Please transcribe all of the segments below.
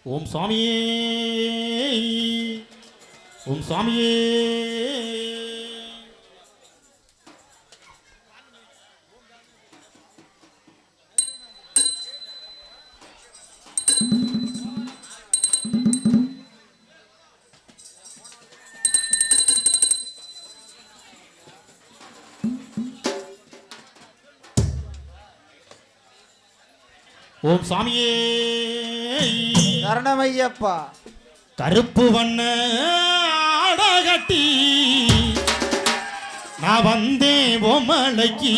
ஓம் சாமியே ஓம் சாமியே ஓம் சாமியே கரணமையப்பா. கருப்பு வண்ண ஆடகட்டி நான் வந்தேன் ஓமலைக்கு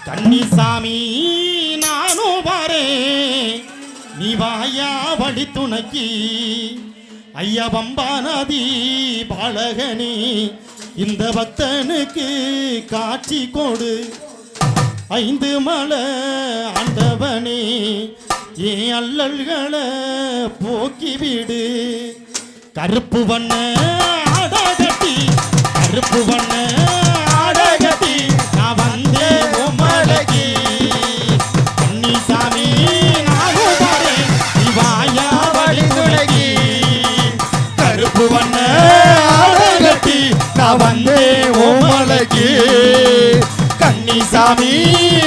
கன்னிசாமி நானும் வரேன் நீ வாயா வழி துணைக்கு ஐயா பம்பா நதி பாலகனே இந்த பக்தனுக்கு காட்சி கொடு ஐந்து மலை ஆண்டவனே ஏன் அல்லல்களை போக்கி விடு கருப்பு வண்ண ஆடகட்டி கருப்பு வண்ண ஆடகட்டி நான் வந்தே உமலைக்கு கன்னிசாமி நானும் வரேன் நீ வாயா வழி துணைக்கு கருப்பு வண்ண ஆடகட்டி நான் வந்தே உமலைக்கு கன்னிசாமி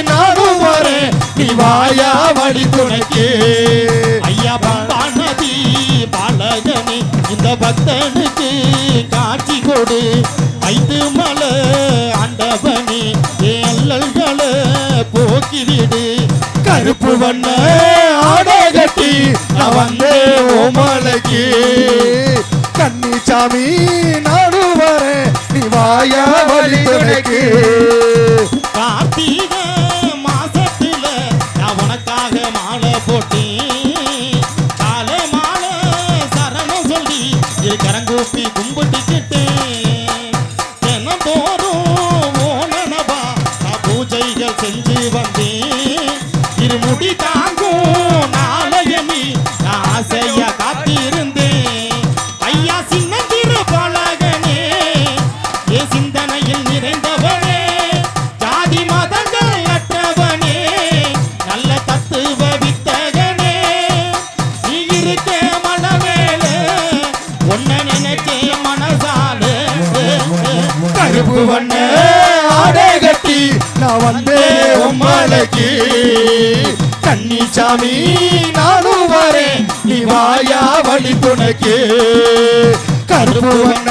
நானும் வரேன் நீ வாயா வழி துணைக்கு ஐயா பம்பா நதி பாலகனே இந்த பக்தனுக்கு காட்சி கொடு ஐந்து மலை ஆண்டவனே அல்லல்களை போக்கிவிடு கருப்பு வண்ண ஆடகட்டி நான் வந்தே ஓமலைக்கு கன்னிசாமி நானும் வரேன் நீ வாயா வழி துணைக்கு கார்த்திகை மாசத்துல நான் உனக்காக மாலை போட்டேன் கால மாலை சரணம் சொல்லி இரு கரங்கூப்பி கும்பிட்டுக்கிட்டேன் தினந்தோறும் ஓனனவா நான் பூஜைகள் செஞ்சு வந்தேன் இருமுடி தாங்கும் நாளையமி நான் ஆசையா காத்திருந்தேன் ஐயா சின்னந்திரு பலகனே ஏ சிந்தனையில் நிறைந்தவனே ஜாதி மதங்கள் அற்றவனே நல்ல தத்துவ வித்தகனே நீ இருக்க மனவேல உன்னை நினைச்சே மனசால கருப்பு வண்ண ஆடகட்டி நான் வந்தே உம்மலைக்கு கன்னிசாமி நானும் வரேன் நீ வாயா வழி துணைக்கு கருப்பு வண்ண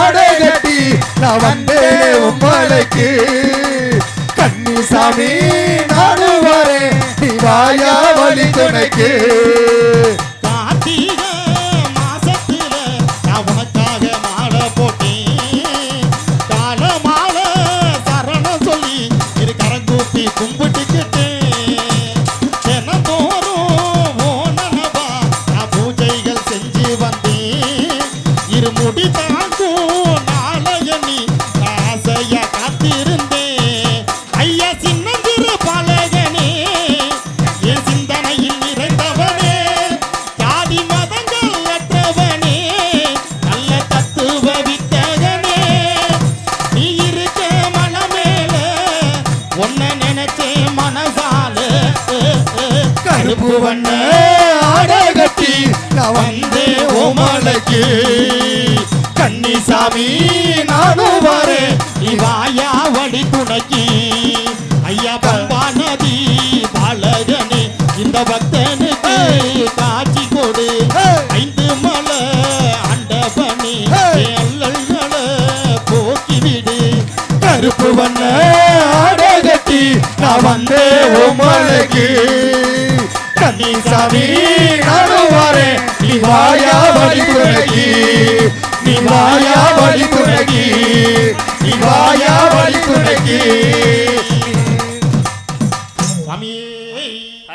ஆடகட்டி நான் வந்தே உம்மலைக்கு கன்னிசாமி நானும் வரேன் நீ வாயா வழி துணைக்கு கார்த்திகை மாசத்துல நான் உனக்காக மாலை போட்டேன் கால மாலை சரணம் சொல்லி இரு கரங்கூப்பி கும்பிட்டுக்கிட்டேன் தினந்தோறும் ஓனனவா நான் பூஜைகள் செஞ்சு வந்தேன் இருமுடி தாங்கும் நாளையணி ஆசையா காத்திருந்தேன் ஐயா சின்னந்திரு பலகனே என் சிந்தனையில் நிறைந்தவனே ஜாதி மதங்கள் அற்றவனே நல்ல தத்துவ வித்தகனே நீ இருக்க மனமேல உன்னை நினைச்சே மனசால கருப்பு வண்ண ஆடகட்டி நான் வந்தே ஓமலைக்கு கன்னிசாமி நானும் வரேன் நீ வாயா வழி துணைக்கு ஐயா பம்பா நதி பாலகனே இந்த பக்தனுக்கு காட்சி கொடு ஐந்து மலை ஆண்டவனே அல்லல்களை போக்கிவிடு கருப்பு வண்ண ஆடகட்டி நான் வந்தே ஓமலைக்கு கன்னிசாமி நானும் வரேன் நீ வாயா வழி துணைக்கு நீ வாயா வழி துணைக்கு நீ வாயா வழி துணைக்கு